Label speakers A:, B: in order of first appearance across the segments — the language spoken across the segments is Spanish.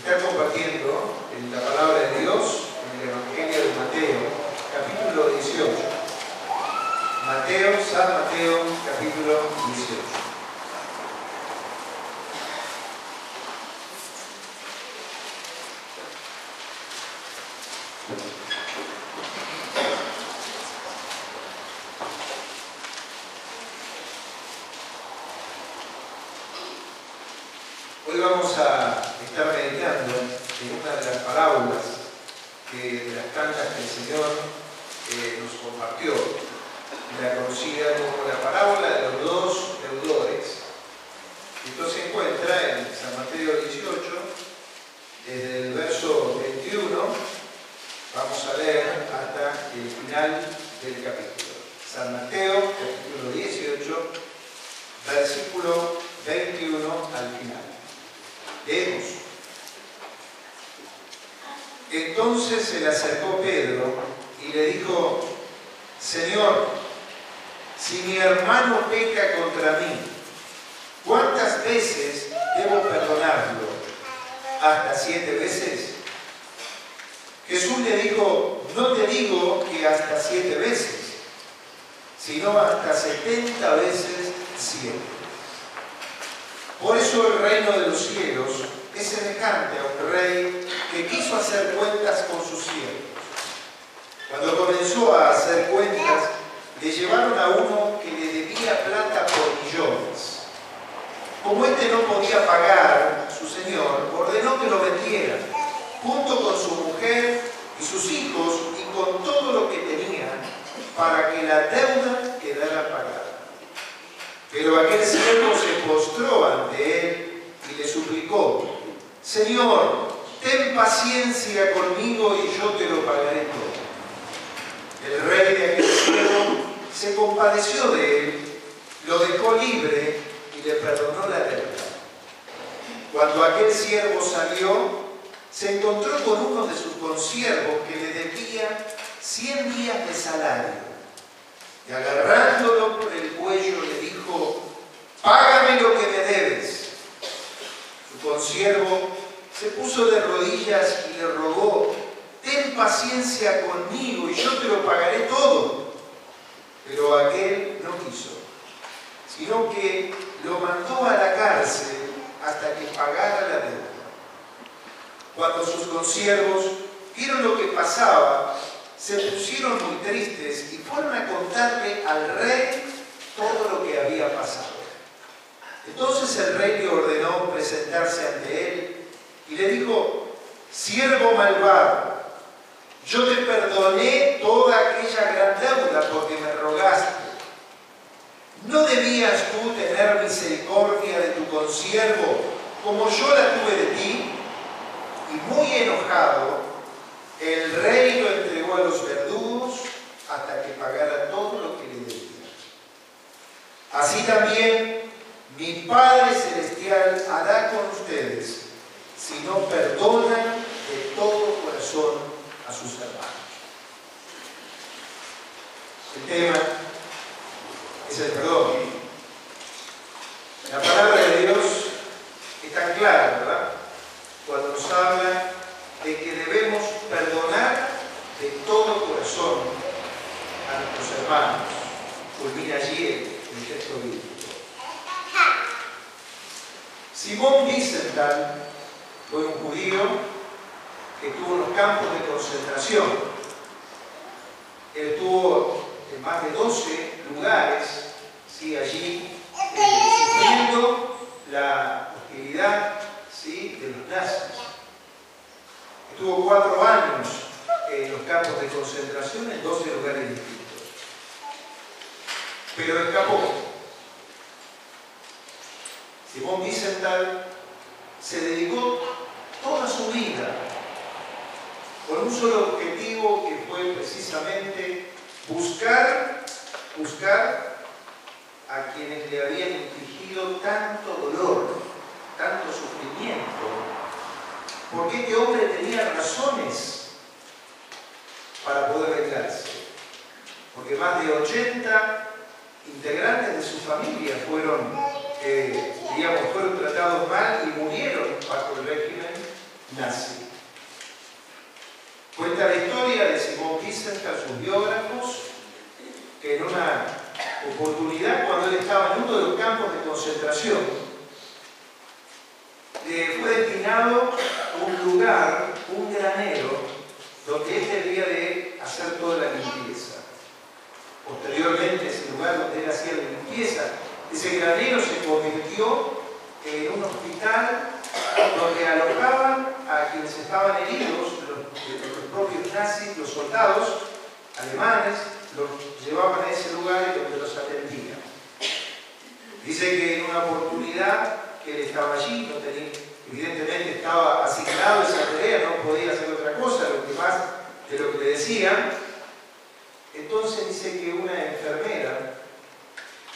A: Está compartiendo en la palabra de Dios en el Evangelio de Mateo, capítulo 18. San Mateo, capítulo 18. Hoy vamos a estar meditando en una de las parábolas de las tantas que el Señor nos compartió, la conocida como la parábola de los dos deudores. Esto se encuentra en San Mateo 18, desde el verso 21, vamos a leer hasta el final del capítulo. San Mateo, capítulo 18, versículo 21 al final. Leemos. Entonces se le acercó Pedro y le dijo: Señor, si mi hermano peca contra mí, ¿cuántas veces debo perdonarlo? ¿Hasta 7 veces? Jesús le dijo: no te digo que hasta 7 veces, sino hasta 70 veces 7. Por eso el reino de los cielos es semejante a un rey que quiso hacer cuentas con sus siervos. Cuando comenzó a hacer cuentas, le llevaron a uno que le debía plata por millones. Como éste no podía pagar, su señor ordenó que lo vendiera, junto con su mujer y sus hijos y con todo lo que tenía, para que la deuda quedara pagada. Pero aquel siervo se postró ante él y le suplicó: Señor, ten paciencia conmigo y yo te lo pagaré todo. El rey de aquel siervo se compadeció de él, lo dejó libre y le perdonó la deuda. Cuando aquel siervo salió, se encontró con uno de sus consiervos que le debía 100 días de salario. Y agarrándolo por el cuello le dijo: págame lo que me debes. Su consiervo se puso de rodillas y le rogó: ten paciencia conmigo y yo te lo pagaré todo. Pero aquel no quiso, sino que lo mandó a la cárcel hasta que pagara la deuda. Cuando sus consiervos vieron lo que pasaba, se pusieron muy tristes y fueron a contarle al rey todo lo que había pasado. Entonces el rey le ordenó presentarse ante él y le dijo: siervo malvado, yo te perdoné toda aquella gran deuda porque me rogaste. ¿No debías tú tener misericordia de tu consiervo como yo la tuve de ti? Y muy enojado, el rey lo entregó a los verdugos hasta que pagara todo lo que le debía. Así también mi Padre Celestial hará con ustedes si no perdonan de todo corazón a sus hermanos. El tema es el perdón. La palabra de Dios es tan clara, ¿verdad? Cuando nos habla de que debemos perdonar de todo corazón a nuestros hermanos. Culmina allí el texto bíblico. Simón Wiesenthal fue un judío que estuvo en los campos de concentración. Él estuvo en más de 12 lugares, ¿sí? Allí sufriendo la hostilidad, ¿sí?, de los nazis. Estuvo 4 años en los campos de concentración en 12 lugares distintos. Pero escapó. Simón Wiesenthal se dedicó toda su vida con un solo objetivo, que fue precisamente buscar a quienes le habían infligido tanto dolor, tanto sufrimiento, porque este hombre tenía razones para poder vengarse, porque más de 80 integrantes de su familia fueron tratados mal y murieron bajo el régimen nazi. Cuenta la historia de Simón Wiesenthal, sus biógrafos, que en una oportunidad, cuando él estaba en uno de los campos de concentración, le fue destinado un lugar, un granero, donde él debía de hacer toda la limpieza. Posteriormente, ese lugar donde él hacía la limpieza, ese granero se convirtió en un hospital donde alojaban a quienes estaban heridos, los propios nazis, los soldados alemanes, los llevaban a ese lugar y donde los atendían. Dice que en una oportunidad que él estaba allí, no tenía, evidentemente estaba asignado a esa tarea, no podía hacer otra cosa, lo que más de lo que le decían. Entonces dice que una enfermera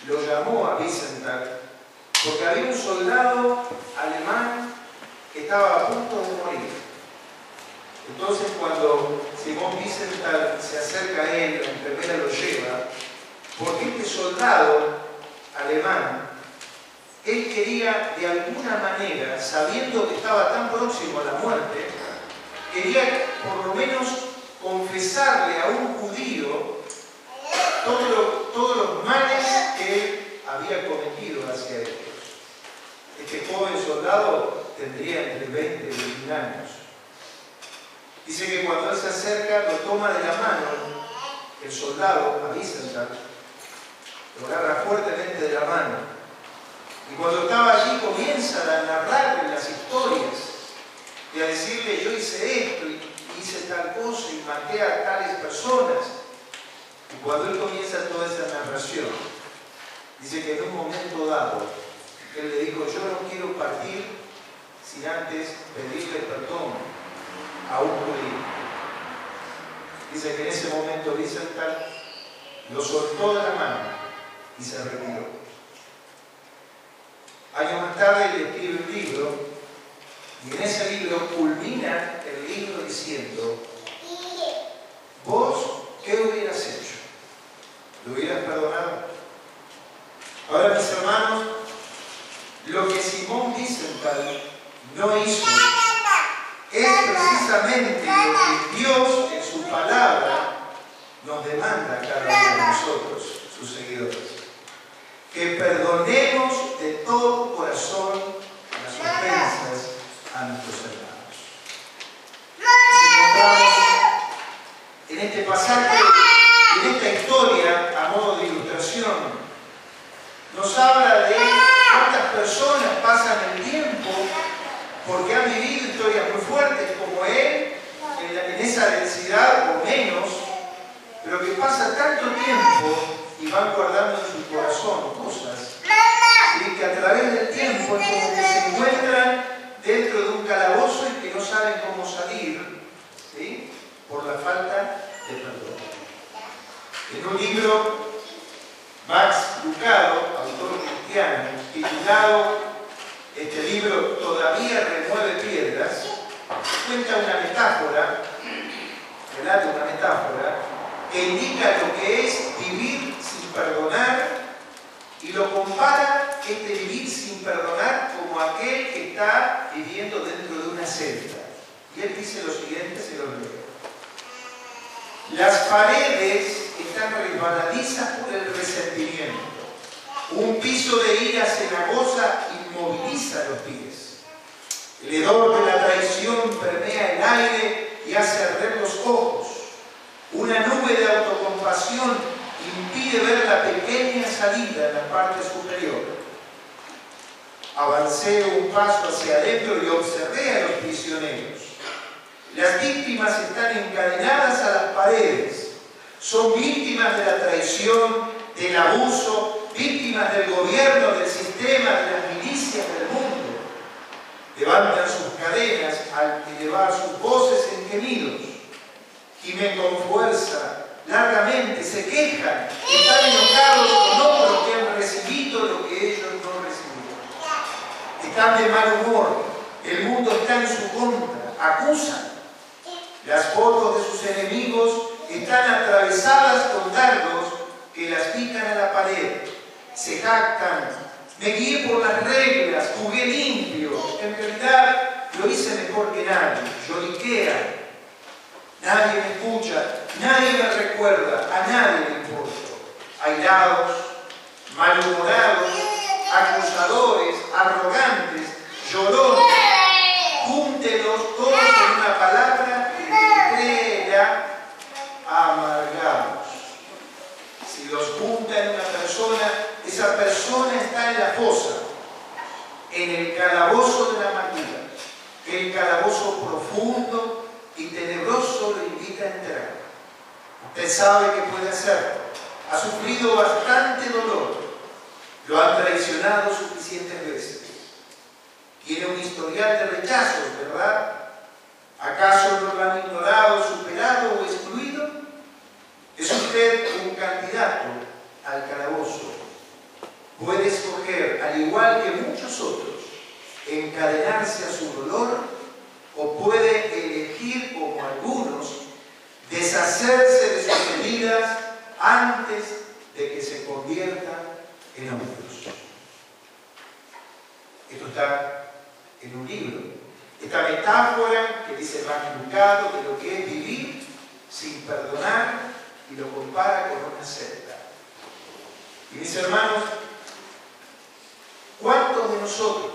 A: lo llamó a Wiesenthal porque había un soldado alemán que estaba a punto de morir. Entonces cuando Simón Wiesenthal se acerca a él, la enfermera lo lleva, porque este soldado alemán, él quería de alguna manera, sabiendo que estaba tan próximo a la muerte, quería por lo menos confesarle a un judío todos los males que él había cometido hacia ellos. Este joven soldado tendría entre 20 y 21 años. Dice que cuando él se acerca, lo toma de la mano, el soldado, a Wiesenthal, lo agarra fuertemente de la mano. Y cuando estaba allí comienza a narrarle las historias y a decirle: yo hice esto y hice tal cosa y maté a tales personas. Y cuando él comienza toda esa narración, dice que en un momento dado, él le dijo: yo no quiero partir sin antes pedirle perdón a un judío. Dice que en ese momento Wiesenthal lo soltó de la mano y se retiró. Años más tarde él escribe un libro, y en ese libro culmina el libro diciendo: ¿vos qué hubieras hecho? ¿Lo hubieras perdonado? Ahora, mis hermanos, lo que Simón Wiesenthal no hizo es precisamente lo que Dios en su palabra nos demanda a cada uno de nosotros, sus seguidores. Que perdonemos de todo corazón las ofensas a nuestros hermanos. Nos encontramos en este pasaje, en esta historia, a modo de ilustración, nos habla de cuántas personas pasan el tiempo porque han vivido historias muy fuertes como él, en esa densidad o menos, pero que pasa tanto tiempo y van guardando en su corazón cosas, ¿sí? Que a través del tiempo es como que se encuentran dentro de un calabozo y que no saben cómo salir, ¿sí? Por la falta de perdón. En un libro, Max Lucado, autor cristiano, titulado, este libro Todavía remueve piedras, cuenta una metáfora, relata una metáfora que indica lo que es vivir sin perdonar, y lo compara este vivir sin perdonar como aquel que está viviendo dentro de una celda. Y él dice lo siguiente, se lo leo: las paredes están resbaladizas por el resentimiento. Un piso de ira cenagosa inmoviliza los pies. El hedor de la traición permea el aire y hace arder los ojos. Una nube de autocompasión impide ver la pequeña salida en la parte superior. Avancé un paso hacia adentro y observé a los prisioneros. Las víctimas están encadenadas a las paredes. Son víctimas de la traición, del abuso, víctimas del gobierno, del sistema, de las milicias del mundo. Levantan sus cadenas al elevar sus voces en gemidos. Gimen con fuerza, largamente, se quejan, están enojados con otros que han recibido lo que ellos no recibieron. Están de mal humor, el mundo está en su contra, acusan. Las fotos de sus enemigos están atravesadas con dardos que las pican a la pared. Se jactan: me guié por las reglas, jugué limpio, en realidad lo hice mejor que nadie. nadie, lloriquean. Nadie me escucha, nadie me recuerda, a nadie me importo. Airados, malhumorados, acusadores, arrogantes, llorones. Júntelos todos en una palabra entera, amargados. Si los junta en una persona, esa persona está en la fosa, en el calabozo de la amargura. El calabozo profundo y tenebroso lo invita a entrar. Usted sabe que puede hacerlo. Ha sufrido bastante dolor. Lo han traicionado suficientes veces. Tiene un historial de rechazos, ¿verdad? ¿Acaso no lo han ignorado, superado o excluido? Es usted un candidato al calabozo. Puede escoger, al igual que muchos otros, encadenarse a su dolor, o puede elegir, como algunos, deshacerse de sus heridas antes de que se convierta en otros. Esto está en un libro. Esta metáfora que dice Max Lucado de lo que es vivir sin perdonar, y lo compara con una secta. Y mis hermanos, ¿cuántos de nosotros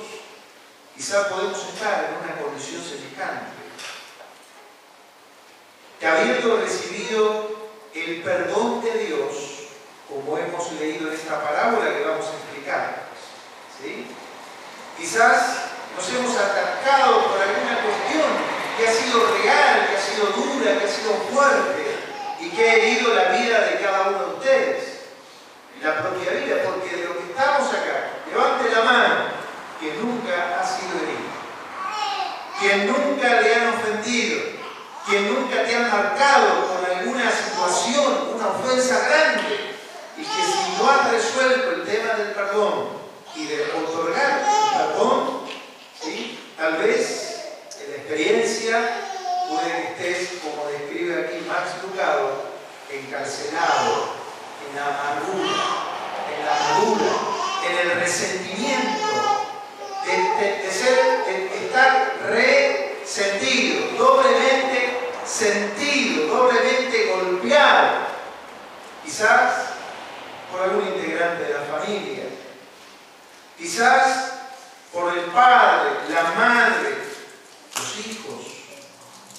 A: quizás podemos estar en una condición semejante? Que habiendo recibido el perdón de Dios, como hemos leído en esta parábola que vamos a explicar, ¿sí? Quizás nos hemos atascado por alguna cuestión que ha sido real, que ha sido dura, que ha sido fuerte y que ha herido la vida de cada uno de ustedes, la propia vida, porque de lo que estamos acá, levante la mano, que nunca ha sido herido, quien nunca le han ofendido, quien nunca te ha marcado con alguna situación, una ofensa grande, y que si no has resuelto el tema del perdón y de otorgar el perdón, ¿sí? Tal vez en la experiencia puede que estés, como describe aquí Max Lucado, encarcelado en la amargura, en el resentimiento, de estar resentido, doblemente golpeado, quizás por algún integrante de la familia, quizás por el padre, la madre, los hijos,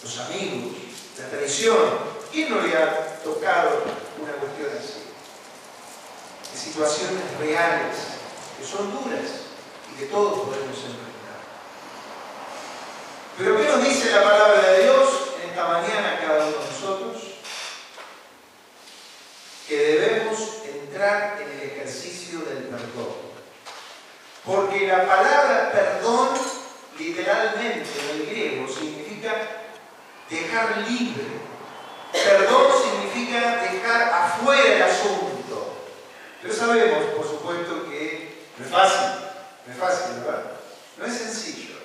A: los amigos, la traición. ¿Quién no le ha tocado una cuestión así? De situaciones reales, que son duras y que todos podemos enfrentar. Pero ¿qué nos dice la palabra de Dios en esta mañana a cada uno de nosotros? Que debemos entrar en el ejercicio del perdón. Porque la palabra perdón, literalmente en el griego, significa dejar libre. Perdón significa dejar afuera el asunto. Pero sabemos, por supuesto, que no es fácil, ¿verdad? No es sencillo.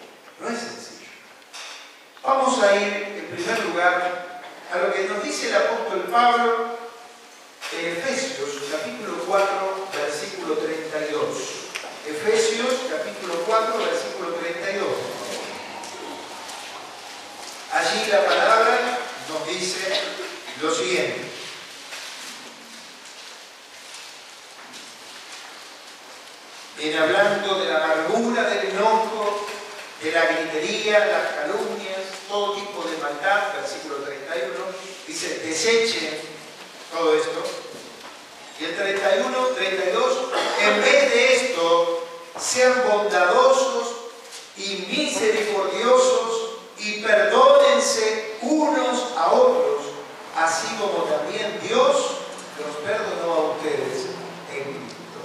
A: Vamos a ir, en primer lugar, a lo que nos dice el apóstol Pablo en Efesios, capítulo 4, versículo 32. Efesios, capítulo 4, versículo 32. Allí la palabra nos dice lo siguiente. En hablando de la amargura, del enojo, de la gritería, las calumnias, todo tipo de maldad, versículo 31, dice, desechen todo esto. Y el 32, en vez de esto, sean bondadosos y misericordiosos y perdónense unos a otros, así como también Dios los perdonó a ustedes en Cristo.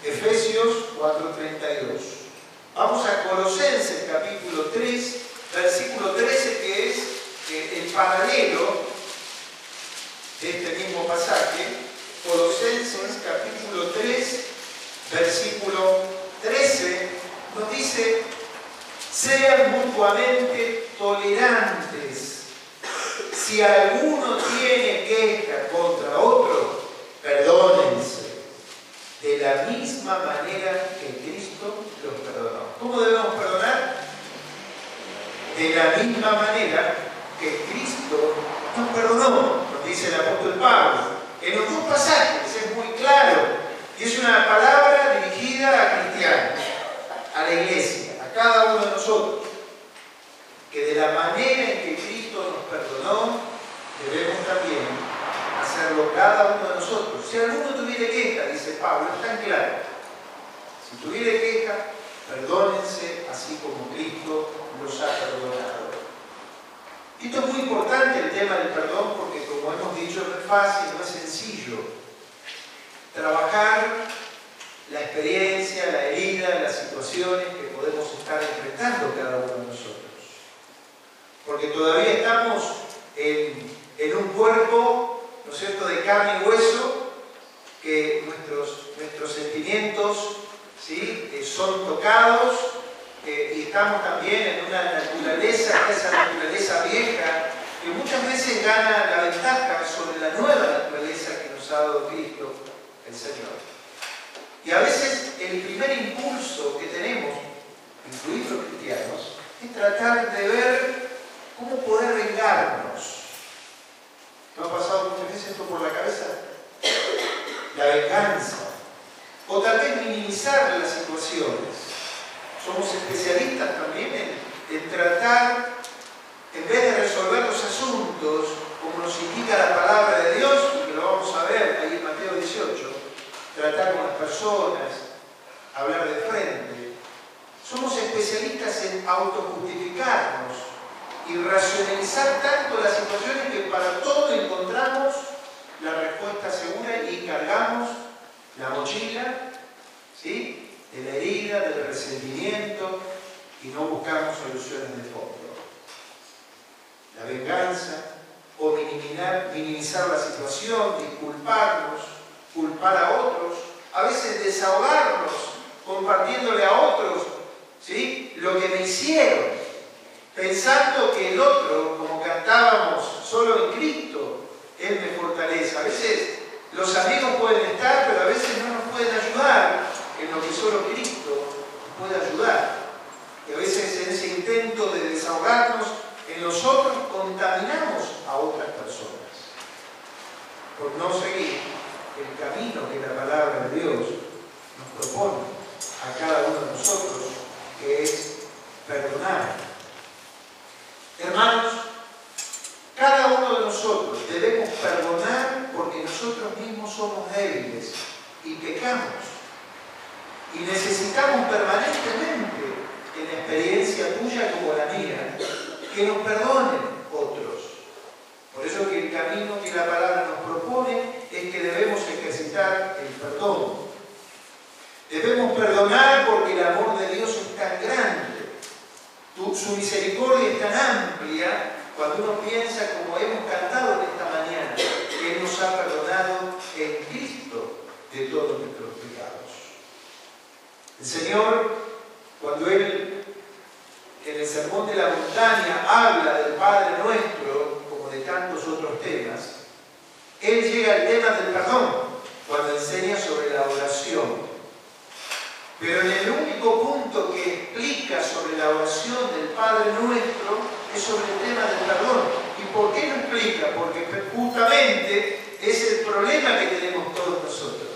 A: Efesios 4:32. Vamos a Colosenses capítulo 3, versículo 13, que es el paralelo de este mismo pasaje. Colosenses capítulo 3, versículo 13, nos dice: sean mutuamente tolerantes. Si alguno tiene queja contra otro, perdónense, de la misma manera que Cristo los perdonó. ¿Cómo debemos perdonar? de la misma manera que Cristo nos perdonó, nos dice el apóstol Pablo. En los dos pasajes es muy claro, y es una palabra dirigida a cristianos, a la iglesia, a cada uno de nosotros, que de la manera en que Cristo nos perdonó, debemos también hacerlo cada uno de nosotros. Si alguno tuviere queja, dice Pablo, es tan claro. Si tuviere queja, perdónense así como Cristo los ha perdonado. Y esto es muy importante, el tema del perdón, porque como hemos dicho, no es fácil, no es sencillo trabajar la experiencia, la herida, las situaciones que podemos estar enfrentando cada uno de nosotros. Porque todavía estamos en un cuerpo, ¿no es cierto?, de carne y hueso, que nuestros sentimientos, ¿sí?, son tocados, y estamos también en una naturaleza, esa naturaleza vieja, que muchas veces gana la ventaja sobre la nueva naturaleza que nos ha dado Cristo, el Señor. Y a veces el primer impulso que tenemos, incluidos los cristianos, es tratar de ver cómo poder vengarnos. ¿No ha pasado muchas veces esto por la cabeza? La venganza. O tal vez minimizar las situaciones. Somos especialistas también en tratar, en vez de resolver los asuntos, como nos indica la palabra de Dios, que lo vamos a ver ahí en Mateo 18, tratar con las personas, hablar de frente. Somos especialistas en autojustificarnos y racionalizar tanto las situaciones que para todo encontramos la respuesta segura y cargamos la mochila, ¿sí?, de la herida, del resentimiento, y no buscamos soluciones de fondo. La venganza, o minimizar la situación, disculparnos, culpar a otros, a veces desahogarnos, compartiéndole a otros, ¿sí?, lo que me hicieron, pensando que el otro, como cantábamos, solo en Cristo, Él me fortalece. A veces los amigos pueden estar, pero a veces no nos pueden ayudar en lo que solo Cristo nos puede ayudar. Y a veces en ese intento de desahogarnos en nosotros contaminamos a otras personas por no seguir el camino que la palabra de Dios nos propone a cada uno de nosotros, que es perdonar. Hermanos, cada uno de nosotros debemos perdonar porque nosotros mismos somos débiles y pecamos. Y necesitamos permanentemente, en experiencia tuya como la mía, que nos perdonen otros. Por eso que el camino que la palabra nos propone es que debemos ejercitar el perdón. Debemos perdonar porque el amor de Dios es tan grande. Su misericordia es tan amplia cuando uno piensa, como hemos cantado en esta mañana, que Él nos ha perdonado en Cristo de todos nuestros pecados. El Señor, cuando Él en el Sermón de la Montaña habla del Padre Nuestro, como de tantos otros temas, Él llega al tema del perdón, cuando enseña sobre la oración. Pero en el único punto que explica sobre la oración del Padre Nuestro es sobre el tema del perdón. ¿Y por qué lo explica? Porque justamente es el problema que tenemos todos nosotros.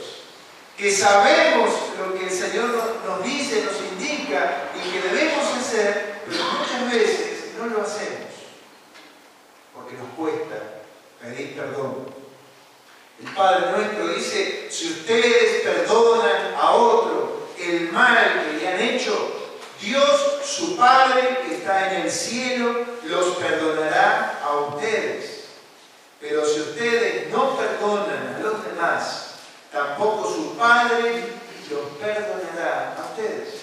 A: Que sabemos lo que el Señor nos dice, nos indica y que debemos hacer, pero muchas veces no lo hacemos. Porque nos cuesta pedir perdón. El Padre Nuestro dice, si ustedes perdonan a otro el mal que le han hecho, Dios, su Padre que está en el cielo, los perdonará a ustedes. Pero si ustedes no perdonan a los demás, tampoco su Padre los perdonará a ustedes.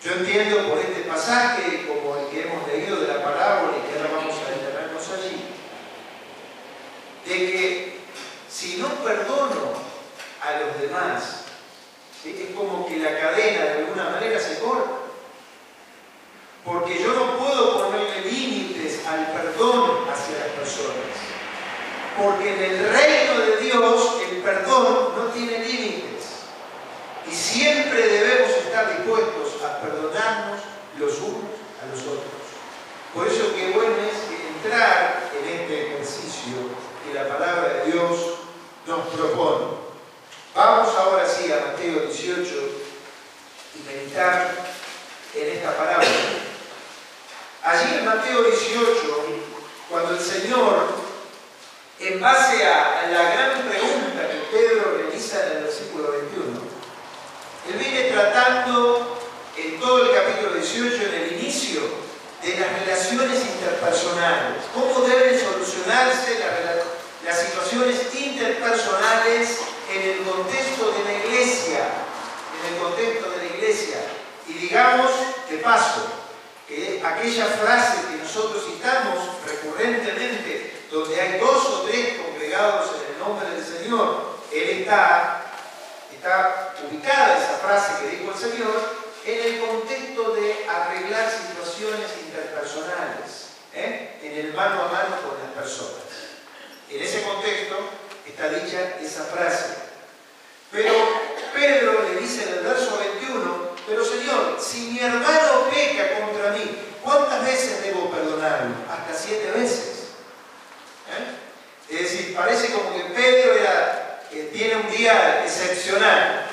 A: Yo entiendo por este pasaje, como el que hemos leído de la parábola y que ahora vamos a detenernos allí, de que si no perdono a los demás, ¿sí?, es como que la cadena de alguna manera se corta. Porque yo no puedo ponerle límites al perdón hacia las personas. Porque en el reino de Dios el perdón no tiene límites. Y siempre debemos estar dispuestos a perdonarnos los unos a los Por eso qué bueno es entrar en este ejercicio que la palabra de Dios nos propone. Vamos ahora sí a Mateo 18 y meditar en esta parábola. Allí en Mateo 18, cuando el Señor, en base a la gran pregunta que Pedro realiza en el versículo 21, él viene tratando en todo el capítulo 18, en el inicio, de las relaciones interpersonales. Cómo deben solucionarse las situaciones interpersonales en el contexto de la iglesia. En el contexto de la iglesia. Y digamos, de paso, que aquella frase que nosotros citamos recurrentemente, donde hay 2 o 3 congregados en el nombre del Señor, él está ubicada esa frase que dijo el Señor en el contexto de arreglar situaciones interpersonales, en el mano a mano con las personas. En ese contexto está dicha esa frase. Pero Pedro le dice en el verso 21, pero Señor, si mi hermano peca contra mí, ¿cuántas veces debo perdonarlo? Hasta 7 veces. Es decir, parece como que Pedro tiene un día excepcional.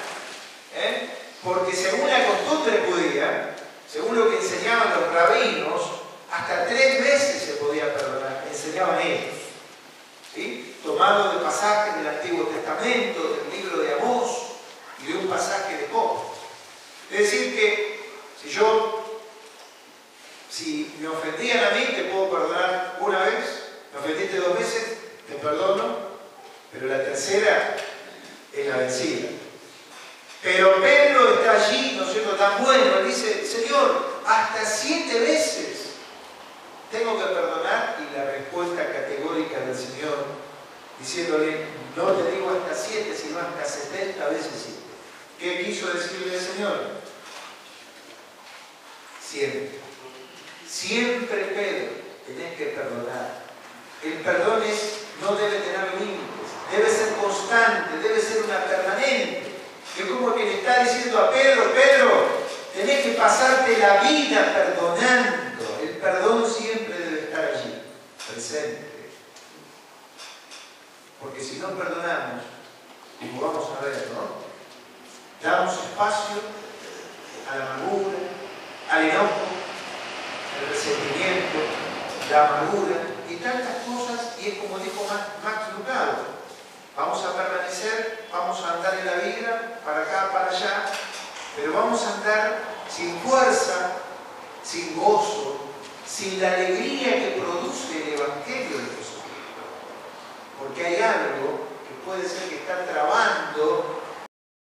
A: Porque según la costumbre judía, según lo que enseñaban los rabinos, hasta 3 veces se podía perdonar, enseñaban ellos. ¿Sí? Tomado de pasajes del Antiguo Testamento, del libro de Amós y de un pasaje de Job. Es decir que si me ofendían a mí, te puedo perdonar una vez, me ofendiste 2 veces, te perdono, pero la tercera es la vencida. Pero Pedro está allí, ¿no es cierto?, tan bueno, él dice, Señor, hasta 7 veces tengo que perdonar, y la respuesta categórica del Señor, diciéndole, no te digo hasta 7, sino hasta 70 veces 7. ¿Qué quiso decirle el Señor? Siempre. Siempre, Pedro, tenés que perdonar. El perdón no debe tener límites, debe ser constante, debe ser una permanente. Es como que le está diciendo a Pedro, Pedro, tenés que pasarte la vida perdonando. El perdón siempre debe estar allí, presente. Porque si no perdonamos, como vamos a ver, ¿no?, damos espacio a la amargura, al enojo, al resentimiento, la amargura y tantas cosas, y es como dijo Max Lucado, vamos a permanecer, vamos a andar en la vida, para acá, para allá, pero vamos a andar sin fuerza, sin gozo, sin la alegría que produce el Evangelio de Jesús.